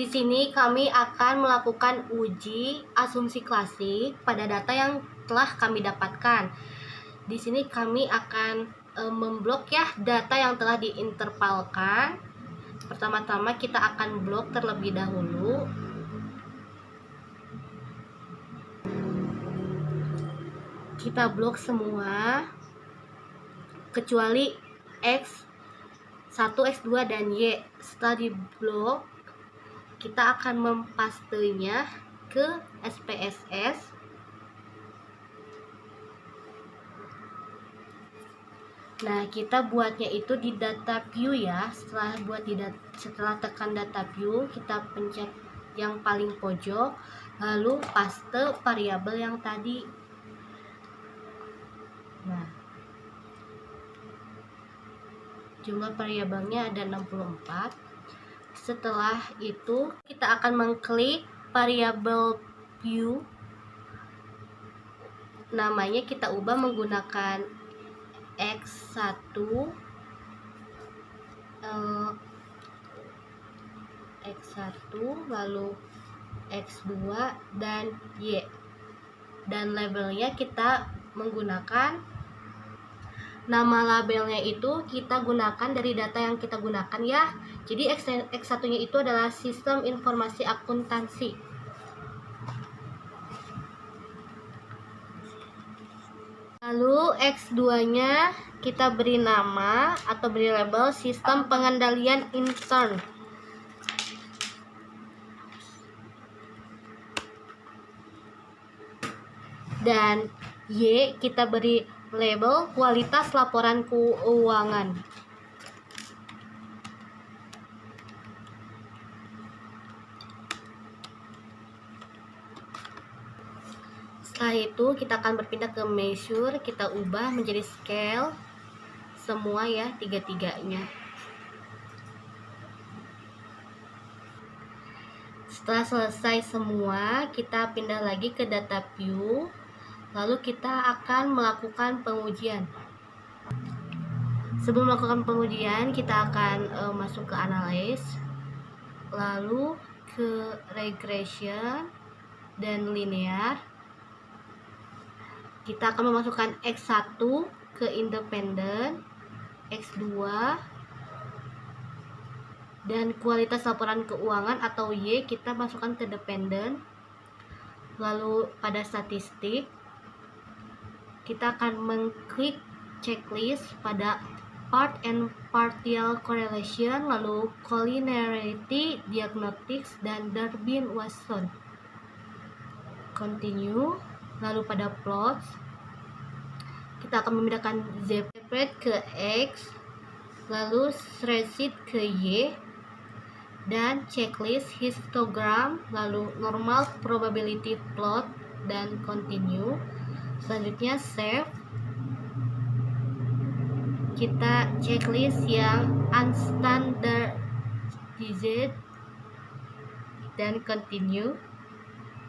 Di sini kami akan melakukan uji asumsi klasik pada data yang telah kami dapatkan. Di sini kami akan memblok ya data yang telah diintervalkan. Pertama-tama kita akan blok terlebih dahulu. Kita blok semua kecuali X1, X2, dan Y. Setelah diblok, kita akan mempastenya ke SPSS. Nah, kita buatnya itu di data view ya. Setelah tekan data view, kita pencet yang paling pojok, lalu paste variabel yang tadi. Nah, jumlah variabelnya ada 64. Setelah itu, kita akan mengklik variabel view. Namanya kita ubah menggunakan X1, lalu X2 dan Y. Dan labelnya kita menggunakan nama labelnya itu kita gunakan dari data yang kita gunakan ya. Jadi X1-nya itu adalah Sistem Informasi Akuntansi. Lalu X2-nya kita beri nama atau beri label Sistem Pengendalian Intern. Dan Y kita beri label Kualitas Laporan Keuangan. Setelah itu kita akan berpindah ke measure, kita ubah menjadi scale semua ya, tiga-tiganya. Setelah selesai semua, kita pindah lagi ke data view, lalu kita akan melakukan pengujian. Sebelum melakukan pengujian, kita akan masuk ke analyze, lalu ke regression dan linear. Kita akan memasukkan X1 ke independen, X2, dan kualitas laporan keuangan atau Y kita masukkan ke dependen. Lalu pada statistik, kita akan mengklik checklist pada part and partial correlation, lalu collinearity, diagnostics, dan Durbin-Watson. Continue. Lalu pada plots, kita akan memindahkan Z-spread ke X, lalu spreadsheet ke Y, dan checklist histogram, lalu normal probability plot, dan continue. Selanjutnya save. Kita checklist yang unstandardized dan continue.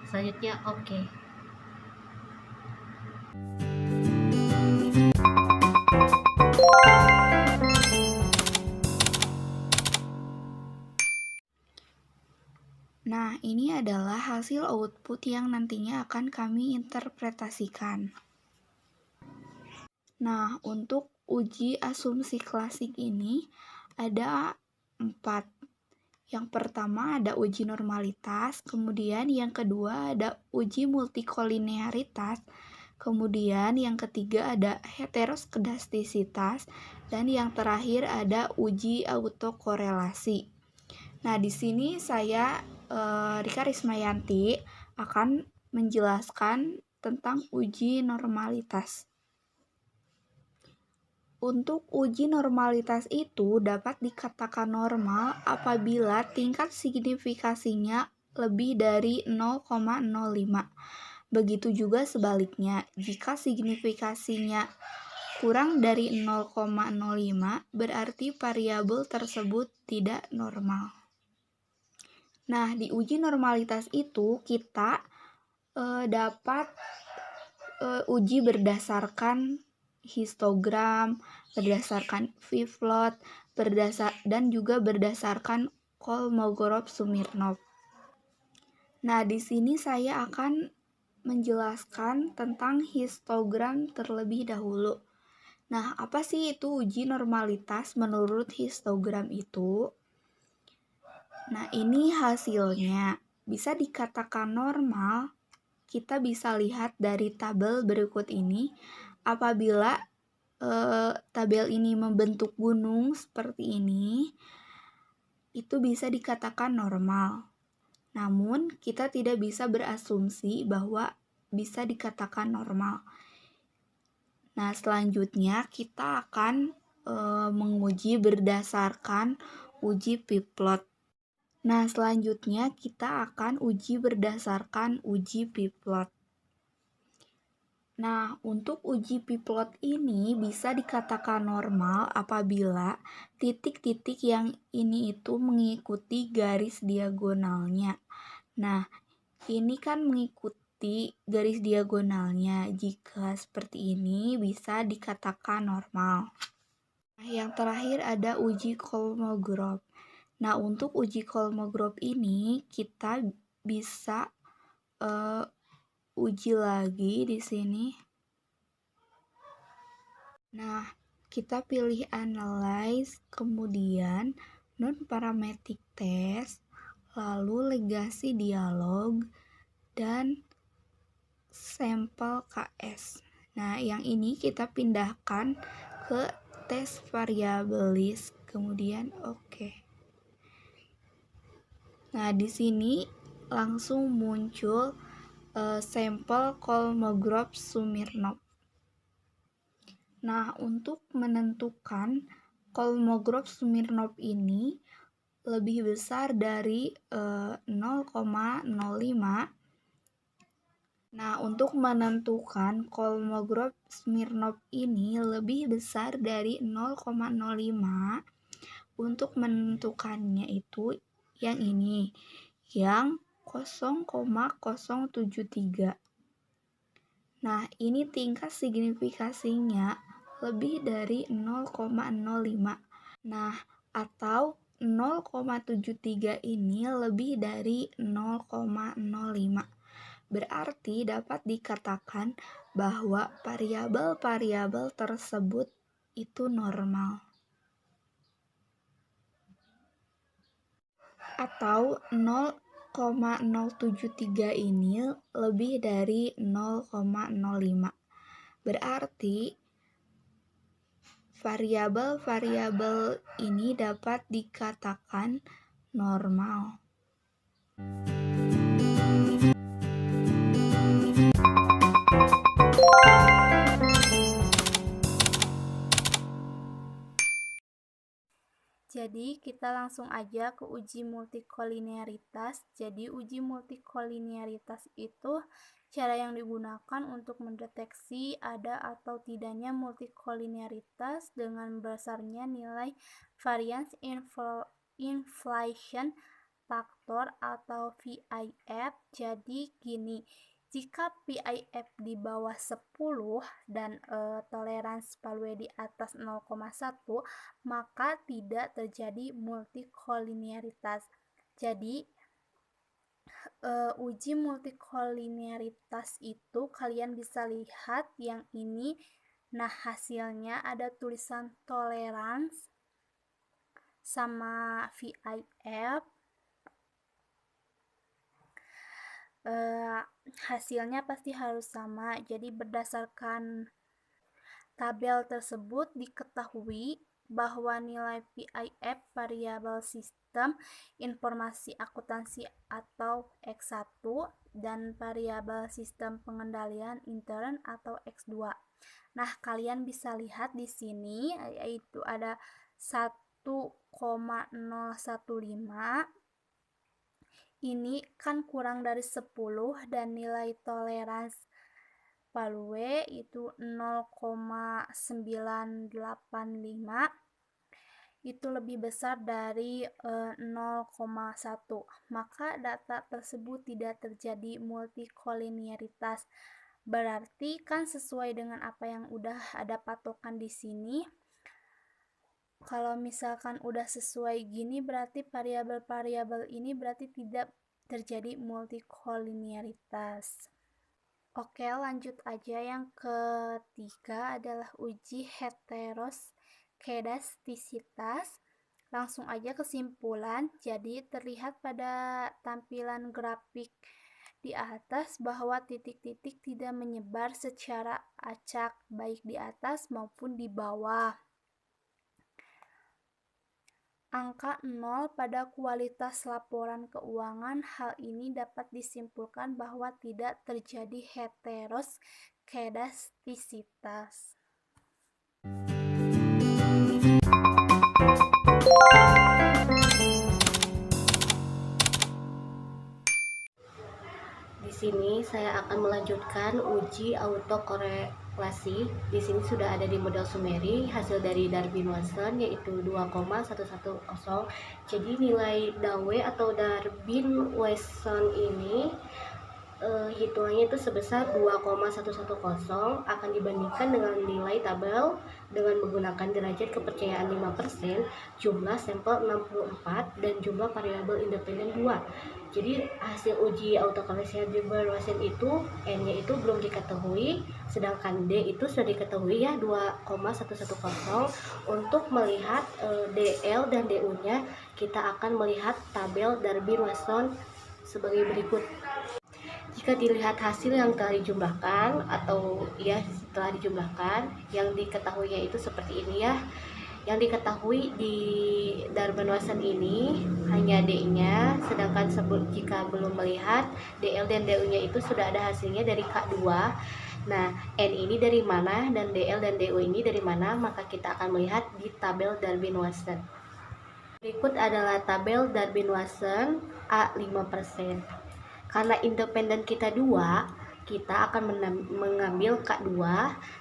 Selanjutnya oke. Nah, ini adalah hasil output yang nantinya akan kami interpretasikan. Nah, untuk uji asumsi klasik ini ada 4. Yang pertama ada uji normalitas, kemudian yang kedua ada uji multikolinearitas, kemudian yang ketiga ada heteroskedastisitas, dan yang terakhir ada uji autokorelasi. Nah, di sini saya Rika Rismayanti akan menjelaskan tentang uji normalitas. Untuk uji normalitas itu dapat dikatakan normal apabila tingkat signifikasinya lebih dari 0,05. Begitu juga sebaliknya, jika signifikasinya kurang dari 0,05 berarti variabel tersebut tidak normal. Nah, di uji normalitas itu kita dapat uji berdasarkan histogram, berdasarkan V-plot, dan juga berdasarkan Kolmogorov-Smirnov. Nah, di sini saya akan menjelaskan tentang histogram terlebih dahulu. Nah, apa sih itu uji normalitas menurut histogram itu? Nah, ini hasilnya. Bisa dikatakan normal, kita bisa lihat dari tabel berikut ini. Apabila tabel ini membentuk gunung seperti ini, itu bisa dikatakan normal. Namun, kita tidak bisa berasumsi bahwa bisa dikatakan normal. Nah, selanjutnya kita akan menguji berdasarkan uji Piplot. Nah, selanjutnya kita akan uji berdasarkan uji Piplot. Nah, untuk uji Piplot ini bisa dikatakan normal apabila titik-titik yang ini itu mengikuti garis diagonalnya. Nah, ini kan mengikuti garis diagonalnya. Jika seperti ini bisa dikatakan normal. Nah, yang terakhir ada uji Kolmogorov. Nah, untuk uji Kolmogorov ini kita bisa uji lagi di sini. Nah, kita pilih analyze, kemudian non-parametric test, lalu legasi dialog, dan sampel KS. Nah, yang ini kita pindahkan ke tes variabilis, kemudian oke. Nah, di sini langsung muncul sampel Kolmogorov-Smirnov. Nah, untuk menentukan Kolmogorov-Smirnov ini lebih besar dari 0,05. Nah, untuk menentukan Kolmogorov-Smirnov ini lebih besar dari 0,05, untuk menentukannya itu yang ini, yang 0,073. Nah, ini tingkat signifikasinya lebih dari 0,05. Nah, atau 0,73 ini lebih dari 0,05. Berarti dapat dikatakan bahwa variabel-variabel tersebut itu normal. Atau 0,073 ini lebih dari 0,05. Berarti variabel-variabel ini dapat dikatakan normal. Jadi kita langsung aja ke uji multikolinearitas. Jadi uji multikolinearitas itu cara yang digunakan untuk mendeteksi ada atau tidaknya multikolinearitas dengan besarnya nilai variance inflation faktor atau VIF. Jadi gini, jika VIF di bawah 10 dan toleransi Palwe di atas 0,1, maka tidak terjadi multikolinearitas. Jadi uji multikolinearitas itu kalian bisa lihat yang ini. Nah, hasilnya ada tulisan tolerance sama VIF. Hasilnya pasti harus sama. Jadi berdasarkan tabel tersebut diketahui bahwa nilai VIF variabel sistem informasi akuntansi atau X1 dan variabel sistem pengendalian intern atau X2. Nah, kalian bisa lihat di sini yaitu ada 1,015. Ini kan kurang dari 10 dan nilai toleransi Palwe itu 0,985, itu lebih besar dari 0,1. Maka data tersebut tidak terjadi multikolinearitas. Berarti kan sesuai dengan apa yang udah ada patokan di sini. Kalau misalkan udah sesuai gini, berarti variabel-variabel ini berarti tidak terjadi multikolinearitas. Oke, lanjut aja. Yang ketiga adalah uji heteroskedastisitas. Langsung aja kesimpulan. Jadi terlihat pada tampilan grafik di atas bahwa titik-titik tidak menyebar secara acak baik di atas maupun di bawah. Angka 0 pada kualitas laporan keuangan. Hal ini dapat disimpulkan bahwa tidak terjadi heteroskedastisitas. Di sini saya akan melanjutkan uji autokorelasi. Di sini sudah ada di model Sumeri hasil dari Darwin-Watson yaitu 2,110. Jadi nilai Dawe atau Darwin-Watson ini hitungannya itu sebesar 2,110 akan dibandingkan dengan nilai tabel dengan menggunakan derajat kepercayaan 5%, jumlah sampel 64 dan jumlah variabel independen 2. Jadi hasil uji autokorelasi Darwin-Watson itu N-nya itu belum diketahui, sedangkan D itu sudah diketahui ya 2,110. Untuk melihat DL dan DU-nya kita akan melihat tabel Darwin-Watson sebagai berikut. Jika dilihat hasil yang telah dijumlahkan atau ya setelah dijumlahkan, yang diketahuinya itu seperti ini ya. Yang diketahui di Darwin-Watson ini hanya D-nya, sedangkan jika belum melihat DL dan DU-nya itu sudah ada hasilnya dari K2. Nah, N ini dari mana dan DL dan DU ini dari mana, maka kita akan melihat di tabel Darwin-Watson. Berikut adalah tabel Darwin-Watson A5%. Karena independen kita 2, kita akan mengambil K2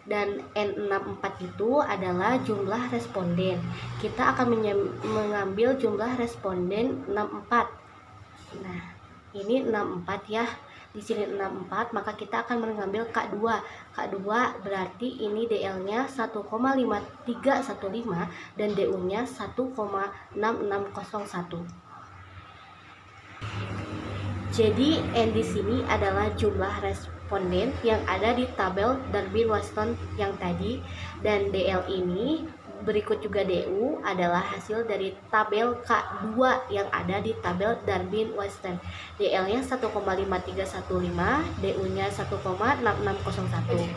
dan N64 itu adalah jumlah responden. Kita akan mengambil jumlah responden 64. Nah, ini 64 ya. Di sini 64, maka kita akan mengambil K2. K2 berarti ini DL-nya 1,5315 dan DU-nya 1,6601. Jadi N di sini adalah jumlah responden yang ada di tabel Darwin-Watson yang tadi, dan DL ini berikut juga DU adalah hasil dari tabel K2 yang ada di tabel Darwin-Watson. DL-nya 1,5315, DU-nya 1,6601.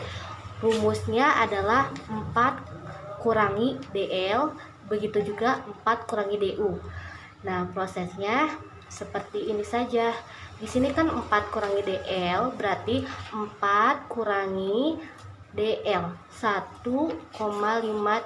Rumusnya adalah 4 kurangi DL, begitu juga 4 kurangi DU. Nah, prosesnya seperti ini saja. Di sini kan 4 kurangi DL berarti 4 kurangi DL 1,5315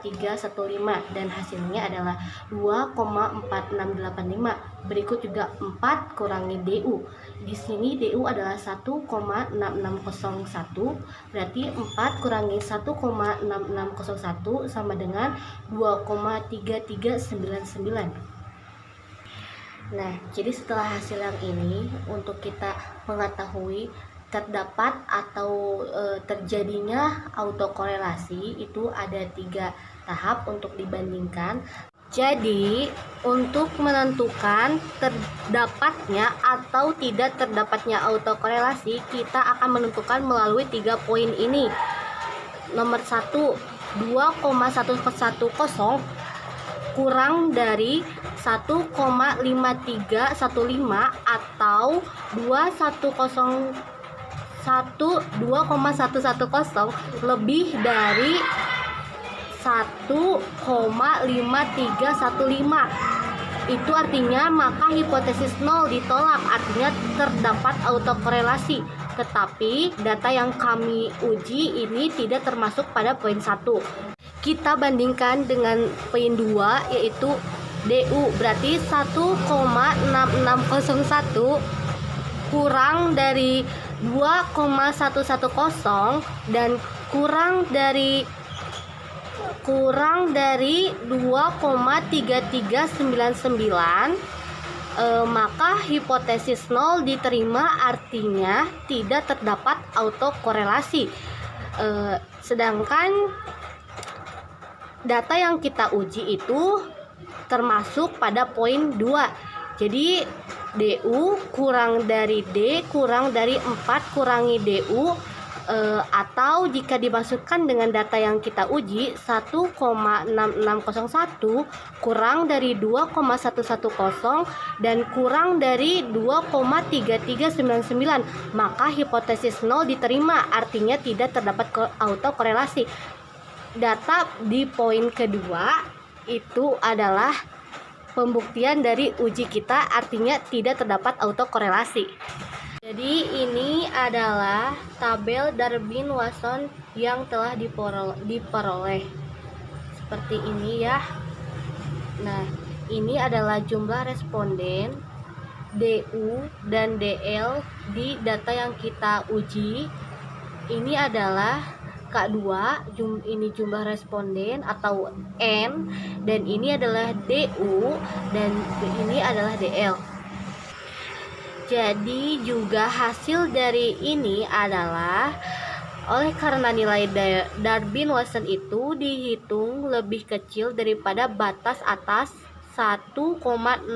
dan hasilnya adalah 2,4685. Berikut juga 4 kurangi DU. Di sini DU adalah 1,6601, berarti 4 kurangi 1,6601 sama dengan 2,3399. Nah, jadi setelah hasil yang ini, untuk kita mengetahui terdapat atau terjadinya autokorelasi itu ada 3 tahap untuk dibandingkan. Jadi, untuk menentukan terdapatnya atau tidak terdapatnya autokorelasi, kita akan menentukan melalui 3 poin ini. Nomor 1, 2,110 kurang dari 1,5315 atau 2,110 lebih dari 1,5315. Itu artinya maka hipotesis 0 ditolak, artinya terdapat autokorelasi. Tetapi data yang kami uji ini tidak termasuk pada poin 1. Kita bandingkan dengan poin 2 yaitu DU, berarti 1,6601 kurang dari 2,110 dan kurang dari 2,3399, maka hipotesis 0 diterima, artinya tidak terdapat autokorelasi. Sedangkan data yang kita uji itu termasuk pada poin 2. Jadi DU kurang dari D kurang dari 4 kurangi DU, atau jika dimasukkan dengan data yang kita uji 1,6601 kurang dari 2,110 dan kurang dari 2,3399, maka hipotesis 0 diterima, artinya tidak terdapat autokorelasi. Data di poin kedua itu adalah pembuktian dari uji kita, artinya tidak terdapat autokorelasi. Jadi ini adalah tabel Darwin-Watson yang telah diperoleh seperti ini ya. Nah, ini adalah jumlah responden DU dan DL di data yang kita uji. Ini adalah K2, ini jumlah responden atau N, dan ini adalah DU dan ini adalah DL. Jadi juga hasil dari ini adalah oleh karena nilai Darwin-Watson itu dihitung lebih kecil daripada batas atas 1,6601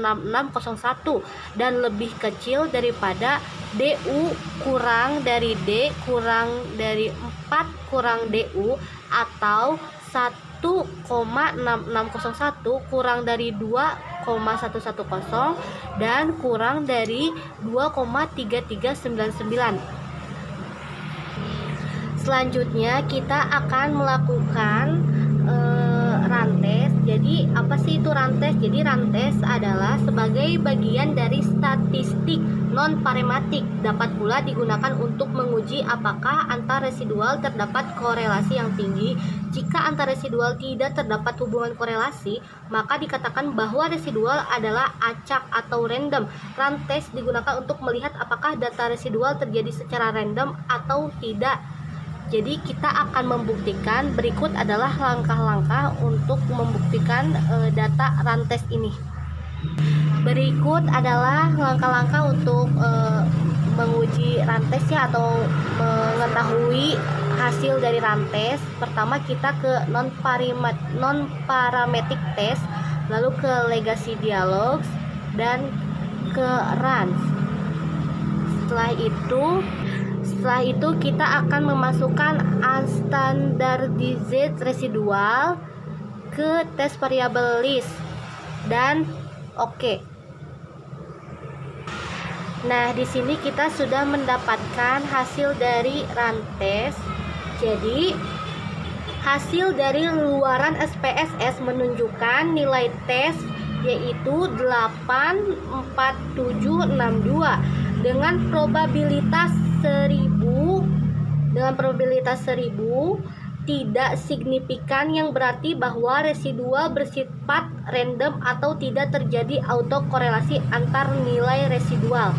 dan lebih kecil daripada DU kurang dari D kurang dari 4 kurang DU atau 1,6601 kurang dari 2,110 dan kurang dari 2,3399. Selanjutnya kita akan melakukan rantes. Jadi apa sih itu rantes? Jadi rantes adalah sebagai bagian dari statistik non-parematik, dapat pula digunakan untuk menguji apakah antar residual terdapat korelasi yang tinggi. Jika antar residual tidak terdapat hubungan korelasi, maka dikatakan bahwa residual adalah acak atau random. Rantes digunakan untuk melihat apakah data residual terjadi secara random atau tidak. Jadi kita akan membuktikan, berikut adalah langkah-langkah untuk membuktikan data rantes ini. Berikut adalah langkah-langkah untuk menguji rantesnya atau mengetahui hasil dari rantes. Pertama kita ke non-parametric test, lalu ke legacy dialogues dan ke runs. Setelah itu kita akan memasukkan unstandardized residual ke test variable list dan oke. Nah, di sini kita sudah mendapatkan hasil dari rantes. Jadi hasil dari luaran SPSS menunjukkan nilai tes yaitu 84762 dengan probabilitas 1000 tidak signifikan, yang berarti bahwa residual bersifat random atau tidak terjadi autokorelasi antar nilai residual.